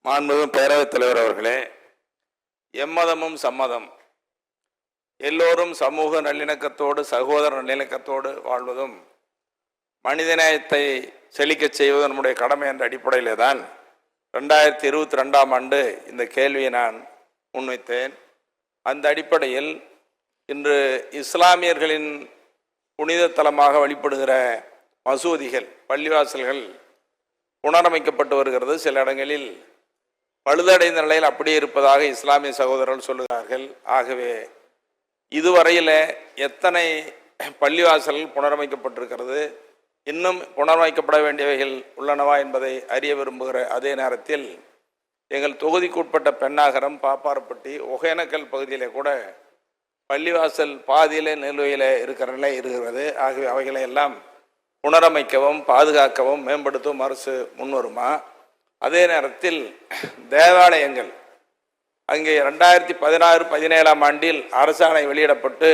மாண்புமிகு பேரவைத் தலைவர் அவர்களே, எம்மதமும் சம்மதம், எல்லோரும் சமூக நல்லிணக்கத்தோடு சகோதர நல்லிணக்கத்தோடு வாழ்வதும் மனிதநேயத்தை செழிக்கச் செய்வது நம்முடைய கடமை என்ற அடிப்படையிலே தான் 2022ஆம் ஆண்டு இந்த கேள்வியை நான் முன்வைத்தேன். அந்த அடிப்படையில் இன்று இஸ்லாமியர்களின் புனித தலமாக வழிபடுகிற மசூதிகள், பள்ளிவாசல்கள் புனரமைக்கப்பட்டு வருகிறது. சில இடங்களில் பழுதடைந்த நிலையில் அப்படியே இருப்பதாக இஸ்லாமிய சகோதரர்கள் சொல்லுகிறார்கள். ஆகவே இதுவரையில் எத்தனை பள்ளிவாசல்கள் புனரமைக்கப்பட்டிருக்கிறது, இன்னும் புனரமைக்கப்பட வேண்டியவைகள் உள்ளனவா என்பதை அறிய விரும்புகிற அதே நேரத்தில் எங்கள் தொகுதிக்குட்பட்ட பெண்ணாகரம், பாப்பாரப்பட்டி, ஒகேனக்கல் பகுதியிலே கூட பள்ளிவாசல் பாதியிலே நிலுவையில் இருக்கிற நிலை இருக்கிறது. ஆகவே அவைகளை எல்லாம் புனரமைக்கவும் பாதுகாக்கவும் மேம்படுத்தவும் அரசு முன்வருமா? அதே நேரத்தில் தேவாலயங்கள், அங்கே 2016-17ஆம் ஆண்டில் அரசாணை வெளியிடப்பட்டு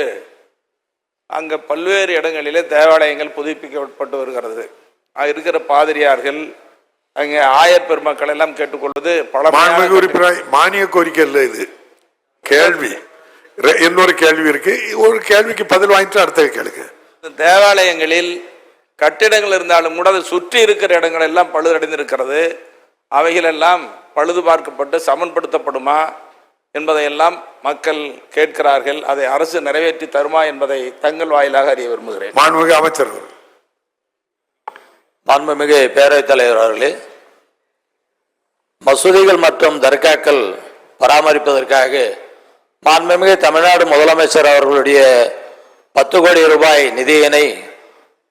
அங்கே பல்வேறு இடங்களிலே தேவாலயங்கள் புதுப்பிக்கப்பட்டு வருகிறது. இருக்கிற பாதிரியார்கள், அங்கே ஆயர் பெருமக்கள் எல்லாம் கேட்டுக்கொள்வது பல மானிய கோரிக்கை இல்லை. இது கேள்வி, இன்னொரு கேள்வி இருக்கு. ஒரு கேள்விக்கு பதில் வாங்கிட்டு அடுத்த கேளுங்க. தேவாலயங்களில் கட்டிடங்கள் இருந்தாலும் கூட அதை சுற்றி இருக்கிற இடங்கள் எல்லாம் பழுதடைந்திருக்கிறது. அவைகளெல்லாம் பழுது பார்க்கப்பட்டு சமன்படுத்தப்படுமா என்பதையெல்லாம் மக்கள் கேட்கிறார்கள். அதை அரசு நிறைவேற்றி தருமா என்பதை தங்கள் வாயிலாக அறிய விரும்புகிறேன். மாண்புமிகு அமைச்சர். மாண்புமிகு பேரவைத் தலைவர் அவர்களே, மசூதிகள் மற்றும் தர்காக்கள் பராமரிப்பதற்காக மாண்புமிகு தமிழ்நாடு முதலமைச்சர் அவர்களுடைய 10 கோடி ரூபாய் நிதியினை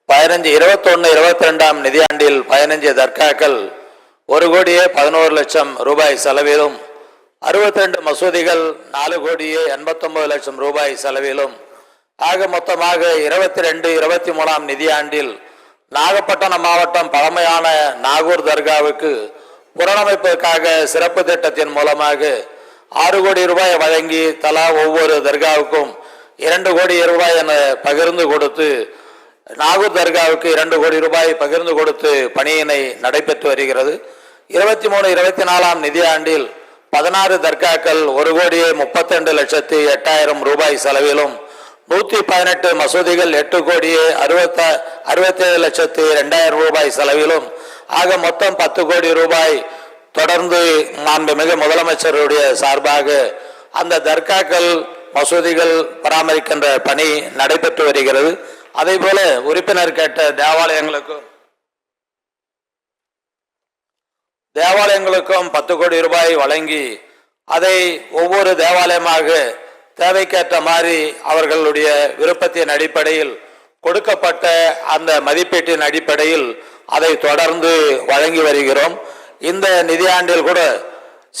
21-22ஆம் நிதியாண்டில் 15 தர்காக்கள் 1,11,00,000 ரூபாய் செலவிலும், 62 மசூதிகள் 4,89,00,000 ரூபாய் செலவிலும், ஆக மொத்தமாக 22-23ஆம் நிதியாண்டில் நாகப்பட்டினம் மாவட்டம் பழமையான நாகூர் தர்காவுக்கு புனரமைப்பதற்காக சிறப்பு திட்டத்தின் மூலமாக 6 கோடி ரூபாய் வழங்கி தலா ஒவ்வொரு தர்காவுக்கும் 2 கோடி ரூபாய் என பகிர்ந்து கொடுத்து நாகூர் தர்காவுக்கு 2 கோடி ரூபாய் பகிர்ந்து கொடுத்து பணியினை நடைபெற்று வருகிறது. 23-24ஆம் நிதியாண்டில் 16 தர்காக்கள் 1,32,08,000 ரூபாய் செலவிலும், 118 மசூதிகள் 8,67,02,000 ரூபாய் செலவிலும், ஆக மொத்தம் 10 கோடி ரூபாய் தொடர்ந்து மாண்புமிகு முதலமைச்சருடைய சார்பாக அந்த தர்காக்கள் மசூதிகள் பராமரிக்கின்ற பணி நடைபெற்று வருகிறது. அதே போல உறுப்பினர் கேட்ட தேவாலயங்களுக்கும் 10 கோடி ரூபாய் வழங்கி அதை ஒவ்வொரு தேவாலயமாக தேவைக்கேற்ற மாதிரி அவர்களுடைய விருப்பத்தின் அடிப்படையில் கொடுக்கப்பட்ட அந்த மதிப்பீட்டின் அடிப்படையில் அதை தொடர்ந்து வழங்கி வருகிறோம். இந்த நிதியாண்டில் கூட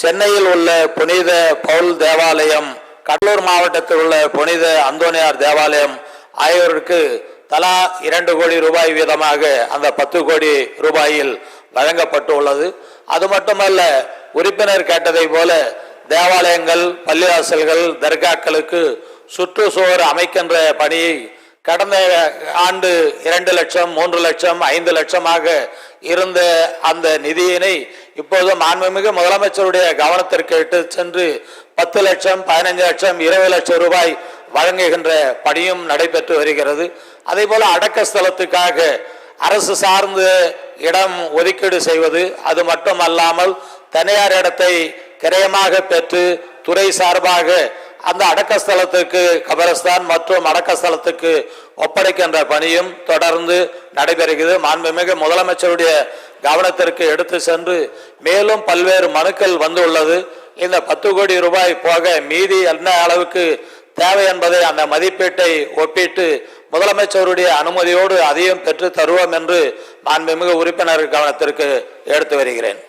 சென்னையில் உள்ள புனித பவுல் தேவாலயம், கடலூர் மாவட்டத்தில் உள்ள புனித அந்தோனியார் தேவாலயம் ஆகியோருக்கு தலா 2 கோடி ரூபாய் வீதமாக அந்த 10 கோடி ரூபாயில் வழங்கப்பட்டு உள்ளது. அது மட்டுமல்ல, உறுப்பினர் கேட்டதை போல தேவாலயங்கள், பள்ளிவாசல்கள், தர்காக்களுக்கு சுற்றுச்சுவர் அமைக்கின்ற பணியை கடந்த ஆண்டு 2 லட்சம், 3 லட்சம், 5 லட்சமாக இருந்த அந்த நிதியினை இப்போது மாண்புமிகு முதலமைச்சருடைய கவனத்திற்கு இட்டு சென்று 10 லட்சம், 15 லட்சம், 20 லட்சம் ரூபாய் வழங்குகின்ற பணியும் நடைபெற்று வருகிறது. அதே போல அடக்க ஸ்தலத்துக்காக அரசு சார்ந்து இடம் ஒதுக்கீடு செய்வது, அது மட்டும் அல்லாமல் தனியார் இடத்தை கிரயமாக பெற்று துறை சார்பாக அந்த அடக்கஸ்தலத்துக்கு கபரஸ்தான் மற்றும் அடக்கஸ்தலத்துக்கு ஒப்படைக்கின்ற பணியும் தொடர்ந்து நடைபெறுகிறது. மாண்புமிகு முதலமைச்சருடைய கவனத்திற்கு எடுத்து சென்று மேலும் பல்வேறு மனுக்கள் வந்துள்ளது. இந்த 10 கோடி ரூபாய் போக மீதி என்ன அளவுக்கு தேவை என்பதை அந்த மதிப்பீட்டை ஒப்பிட்டு முதலமைச்சருடைய அனுமதியோடு அதையும் பெற்று தருவோம் என்று மாண்புமிகு உறுப்பினர் கவனத்திற்கு எடுத்து வருகிறேன்.